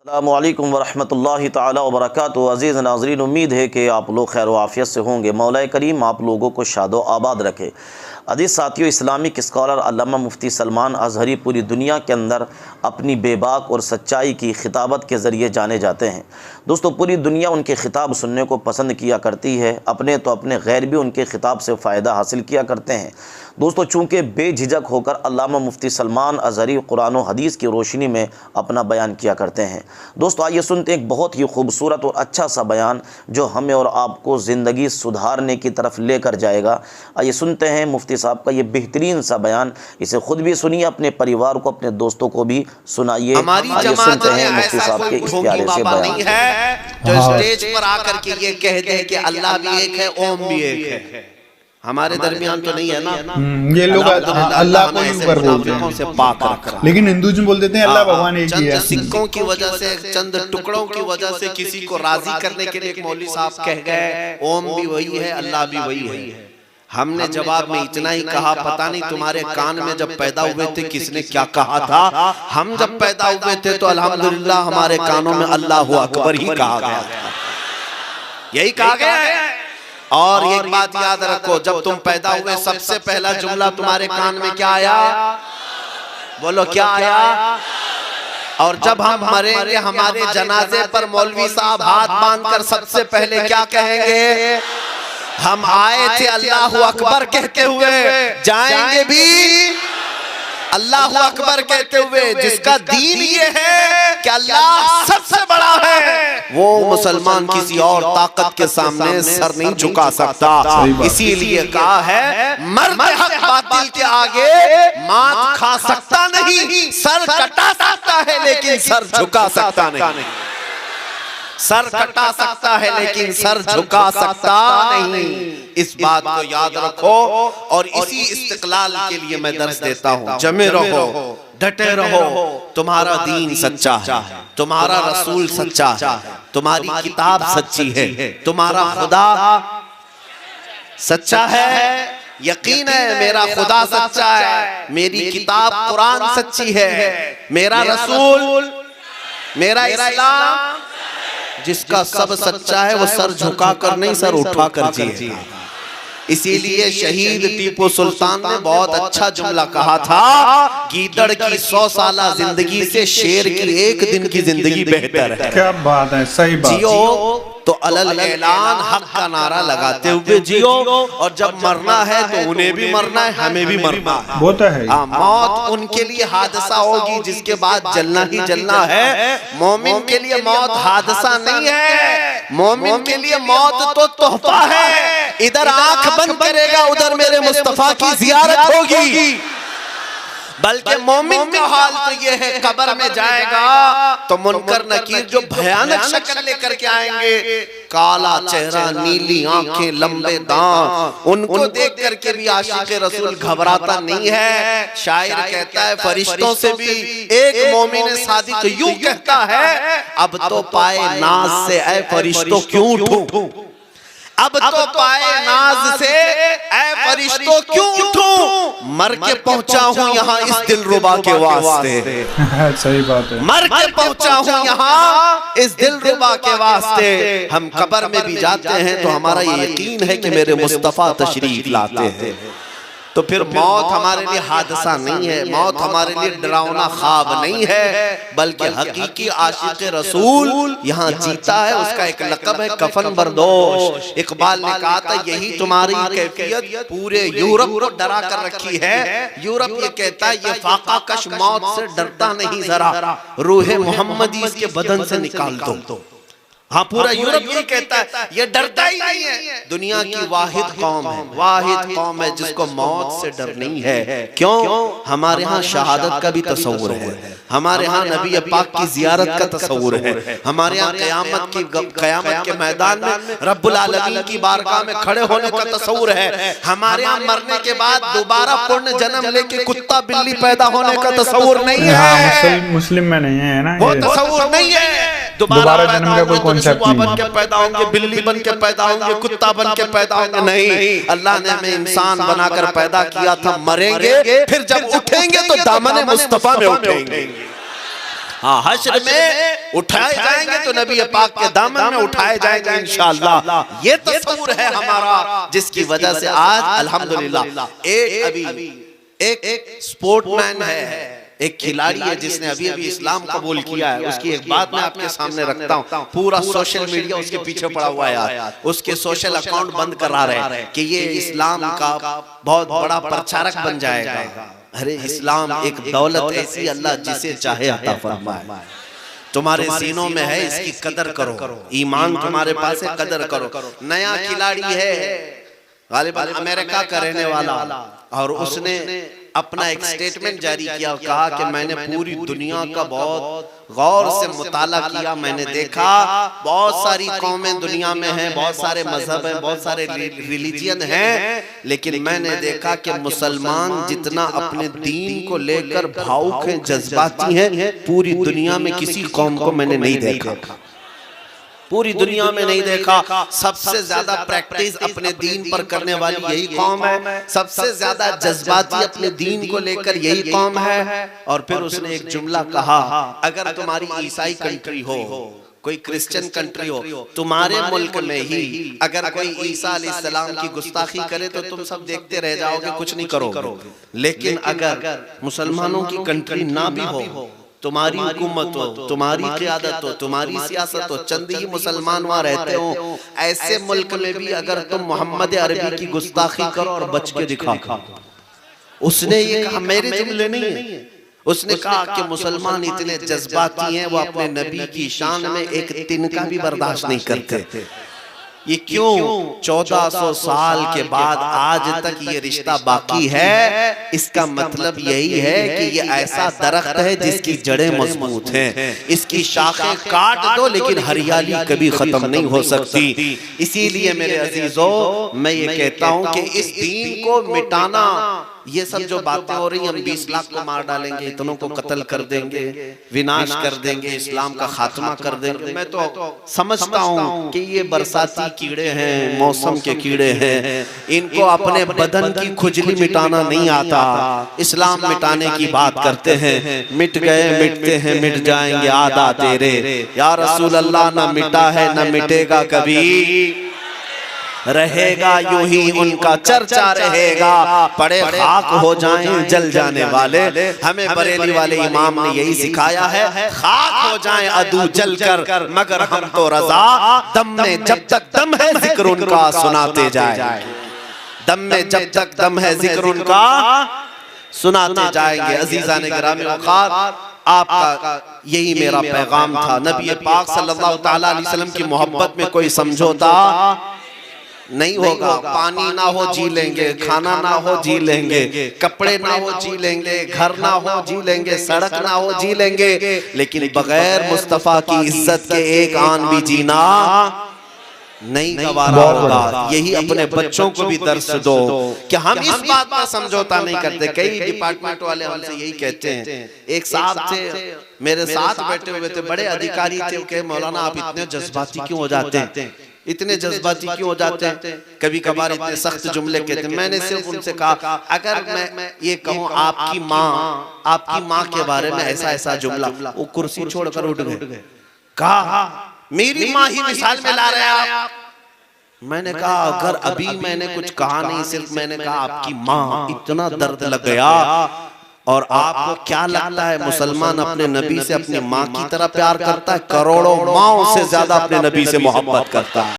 अस्सलामुअलैकुम वरहमतुल्लाहि ताला वबरकातुहू। अज़ीज़ नाज़रीन, उम्मीद है कि आप लोग खैर व आफ़ियत से होंगे। मौला करीम आप लोगों को शादो आबाद रखे। अज़ीज़ साथियों, इस्लामिक स्कॉलर अल्लामा मुफ्ती सलमान अज़हरी पूरी दुनिया के अंदर अपनी बेबाक और सच्चाई की खिताबत के ज़रिए जाने जाते हैं। दोस्तों, पूरी दुनिया उनके ख़िताब सुनने को पसंद किया करती है, अपने तो अपने गैर भी उनके ख़िताब से फ़ायदा हासिल किया करते हैं। दोस्तों, चूँकि बेझिझक होकर अल्लामा मुफ्ती सलमान अज़हरी कुरान व हदीस की रोशनी में अपना बयान किया करते हैं। दोस्तों, आइए सुनते हैं एक बहुत ही खूबसूरत और अच्छा सा बयान जो हमें और आपको ज़िंदगी सुधारने की तरफ लेकर जाएगा। आइए सुनते हैं मुफ्ती साहब का ये बेहतरीन सा बयान। इसे खुद भी सुनिए, अपने परिवार को, अपने दोस्तों को भी सुनाइए। आइए सुनते हैं मुफ्ती साहब के इस प्यारे से बयान। जो स्टेज पर आकर के ये कह दे कि अल्लाह भी एक है, ओम भी एक है। हमारे दरमियान तो नहीं है ना। ये लोग अल्लाह को ही ऊपर बोलते हैं, लेकिन हिंदुज़्म बोल देते हैं अल्लाह भगवान एक ही है। सिक्कों की वजह से, चंद टुकड़ों की वजह से किसी को राजी करने के लिए एक मौलवी साहब कह गए ओम भी वही है, अल्लाह भी वही है। हमने जवाब में इतना ही कहा, पता नहीं तुम्हारे कान में जब पैदा हुए थे किसने क्या कहा था। हम जब पैदा हुए थे तो अल्हम्दुलिल्लाह हमारे कानों में अल्लाहु अकबर ही कहा गया, यही कहा गया है। और एक बात याद रखो, जब तुम पैदा हुए सबसे पहला जुमला तुम्हारे कान में क्या आया? बोलो क्या आया? और जब हम मरेंगे हमारे जनाजे पर मौलवी साहब हाथ बांधकर सबसे पहले क्या कहेंगे? हम आए थे अल्लाहु अकबर कहते हुए, जाएंगे भी अल्लाहु अकबर कहते हुए। जिसका दीन ये है कि अल्लाह सबसे बड़ा है, वो मुसलमान किसी और ताकत के सामने सर नहीं झुका सकता। इसीलिए कहा है मर्द हक बातिल के आगे मात खा सकता नहीं, सर कटा सकता है लेकिन सर झुका सकता नहीं। सर कटा सकता है लेकिन सर झुका सकता नहीं। इस बात को याद रखो और इसी इस्तिक़लाल के लिए मैं दर्स देता हूँ। जमे रहो, डटे रहो, तुम्हारा दीन सच्चा है, तुम्हारा रसूल सच्चा है, तुम्हारी किताब सच्ची है, तुम्हारा खुदा सच्चा है। यकीन है मेरा खुदा सच्चा है, मेरी किताब कुरान सच्ची है, मेरा रसूल, मेरा इस्लाम। जिसका सब सच्चा है वो सर झुकाकर नहीं, सर उठाकर जिएगा। इसीलिए शहीद टीपू सुल्तान ने बहुत अच्छा जुमला कहा था, गीदड़ की 100 साला जिंदगी से शेर की एक दिन की जिंदगी बेहतर है। क्या बात है, सही बात। जियो तो अलल ऐलान हक का नारा लगाते हुए जियो, और जब मरना है तो उन्हें भी मरना है, हमें भी मरना है। वो तो है। मौत उनके लिए हादसा होगी जिसके बाद जलना ही जलना है। मोमिन के लिए मौत हादसा नहीं है, मोमिन के लिए मौत तो तोहफा है। इधर आंख बंद करेगा उधर मेरे मुस्तफा की जियारत होगी। बल्कि मोमिन का हाल तो ये है, कब्र में जाएगा तो मुनकर नकीर जो भयानक शक्ल लेकर के आएंगे, काला चेहरा, नीली आंखें, लंबे दांत, उनको देख करके भी आशिक़े रसूल घबराता नहीं है। शायर कहता है फरिश्तों से भी एक मोमिन सादिक यूं कहता है, अब तो पाए नाज से ऐ फरिश्तों क्यों उठूं, अब तो पाए नाज से ऐ फरिश्तों क्यों उठूं, मर के पहुंचा हूं यहाँ इस दिलरुबा के वास्ते। सही बात है, मर के पहुंचा हूं यहाँ इस दिलरुबा के वास्ते। हम कब्र में भी जाते हैं तो हमारा ये यकीन है कि मेरे मुस्तफा तशरीफ लाते हैं। तो फिर मौत हमारे लिए हादसा नहीं है, मौत हमारे लिए डरावना ख्वाब नहीं है, बल्कि हकीकी आशिक़े रसूल यहाँ जीता है। उसका एक लक़ब है कफन बरदोश। इकबाल ने कहा था यही तुम्हारी कैफियत पूरे यूरोप को डरा कर रखी है। यूरोप ये कहता है ये फाका कश मौत से डरता नहीं जरा, रूहे मोहम्मदी इसके बदन से निकाल दो। हाँ, पूरा यूरोप ये कहता है ये डरता ही नहीं है। दुनिया की वाहिद कौम है, वाहिद कौम है जिसको मौत से डर नहीं है। क्यों? हमारे यहाँ शहादत का भी तस्वुर है, हमारे यहाँ नबी पाक की जियारत का तस्वुर है, हमारे यहाँ क़यामत के मैदान में रब्बुल आलमीन की बारगाह में खड़े होने का तस्वुर है, हमारे यहाँ मरने के बाद दोबारा पुण्य जन्म लेके कुत्ता बिल्ली पैदा होने का तस्वुर नहीं है। मुस्लिम में नहीं है ना, वो तस्वुर नहीं है। दोबारा जन्म का कोई कॉन्सेप्ट नहीं। बन के पैदा होंगे, बिल्ली बन के पैदा होंगे, कुत्ता बन के पैदा होंगे, नहीं। अल्लाह ने हमें इंसान बनाकर पैदा किया था, मरेंगे फिर जब उठेंगे तो दामन मुस्तफा में उठेंगे। हाँ, हश्र में उठाए जाएंगे तो नबी पाक के दामन में उठाए जाएंगे इंशाअल्लाह। ये तस्वीर है हमारा, जिसकी वजह से आज अल्हम्दुलिल्लाह एक स्पोर्टमैन है, एक खिलाड़ी है जिसने अभी अभी इस्लाम कबूल किया है। उसकी एक बात मैं आपके सामने रखता हूँ, पूरा सोशल मीडिया उसके पीछे पड़ा हुआ है यार, उसके सोशल अकाउंट बंद करा रहे हैं कि ये इस्लाम का बहुत बड़ा प्रचारक बन जाएगा। अरे इस्लाम एक दौलत ऐसी अल्लाह जिसे चाहे अता फरमाए, तुम्हारे सीनों में है, इसकी कदर करो, ईमान तुम्हारे पास है, कदर करो। नया खिलाड़ी है, गालिबन अमेरिका का रहने वाला, और उसने अपना एक स्टेटमेंट जारी किया और कहा कि मैंने पूरी दुनिया का बहुत गौर से मुताला किया, मैंने देखा बहुत सारी कौमें दुनिया में हैं, बहुत सारे मजहब हैं, बहुत सारे रिलीजियन हैं, लेकिन मैंने देखा कि मुसलमान जितना अपने दीन को लेकर भावुक हैं, जज्बाती हैं, पूरी दुनिया में किसी कौम को मैंने नहीं देखा, पूरी दुनिया में नहीं देखा। सबसे ज्यादा प्रैक्टिस अपने दीन पर करने वाली यही कौम है, सबसे ज्यादा जज्बाती अपने दीन को लेकर यही कौम है। और फिर उसने एक जुमला कहा, अगर तुम्हारी ईसाई कंट्री हो, कोई क्रिश्चियन कंट्री हो, तुम्हारे मुल्क में ही अगर कोई ईसा अलैहिस्सलाम की गुस्ताखी करे तो तुम सब देखते रह जाओगे, कुछ नहीं करोगे। लेकिन अगर मुसलमानों की कंट्री ना भी हो, तुम्हारी हुकूमत हो, तुम्हारी क़ियादत हो, तुम्हारी सियासत हो, चंद ही मुसलमान वहाँ रहते हो, ऐसे मुल्क में भी अगर तुम मोहम्मद अरबी की गुस्ताखी करो और बच के दिखाओ। उसने ये कहा, मेरे जुमले नहीं है, उसने कहा कि मुसलमान इतने जज्बाती हैं, वो अपने नबी की शान में एक तिनका भी बर्दाश्त नहीं करते। ये क्यों 1400 साल के बाद आज तक ये रिश्ता बाकी है? इसका मतलब यही है कि ये ऐसा दरख्त है जिसकी जड़ें मजबूत हैं, इसकी शाखें काट दो लेकिन हरियाली कभी खत्म नहीं हो सकती। इसीलिए मेरे अजीजों, मैं ये कहता हूं कि इस दीन को मिटाना, ये सब जो बातें हो रही, हम 20 लाख को मार डालेंगे, इतनों को कत्ल कर देंगे, विनाश कर देंगे, इस्लाम का खात्मा कर देंगे, मैं तो समझता हूँ कि ये बरसाती कीड़े हैं, मौसम के कीड़े हैं, इनको अपने बदन की खुजली मिटाना नहीं आता, इस्लाम मिटाने की बात करते हैं। मिट गए, मिटते हैं, मिट जाएंगे आदा तेरे, या रसूल अल्लाह, ना मिटा है ना मिटेगा कभी, रहेगा यूं ही उनका चर्चा रहेगा, पड़े खाक हो जाएं जल जाने वाले। हमें बरेली वाले इमाम ने यही सिखाया है, खाक हो जाएं अदू जल कर, मगर हम तो रजा, दम में जब तक दम है जिक्र उनका सुनाते जाए, दम में जब तक दम है जिक्र उनका सुनाते जाएंगे। अजीज़ान गिरामी औक़ात, आपका यही मेरा पैगाम था। नबी पाक सल्लल्लाहु तआला अलैहि वसल्लम की मोहब्बत में कोई समझौता नहीं होगा। पानी ना हो जी लेंगे, खाना ना हो जी लेंगे, कपड़े ना हो जी लेंगे, घर ना हो जी लेंगे, सड़क ना हो जी लेंगे, लेकिन बगैर मुस्तफा की इज्जत के एक आन भी जीना नहीं गवारा होगा। यही अपने बच्चों को भी दर्स दो कि हम इस बात पर समझौता नहीं करते। कई डिपार्टमेंट वाले हमसे यही कहते हैं। एक साहब थे मेरे साथ बैठे हुए थे, बड़े अधिकारी थे, कहे मौलाना आप इतने जज्बाती क्यों हो जाते हैं, इतने जज्बाती क्यों हो जाते हैं, कभी कभार इतने सख्त जुमले कहते हैं। मैंने सिर्फ उनसे कहा, अगर मैं ये कहूँ आपकी माँ के बारे में ऐसा ऐसा जुमला, वो कुर्सी छोड़कर उठ गए। कहा मेरी माँ ही मिसाल में ला रहे हैं आप। मैंने कहा अगर अभी मैंने कुछ कहा नहीं, सिर्फ मैंने कहा आपकी माँ, इतना दर्द लग गया। और आपको क्या लगता है मुसलमान अपने नबी से अपनी माँ की तरह प्यार करता है? करोड़ों माँओं से ज्यादा अपने नबी से मोहब्बत करता है।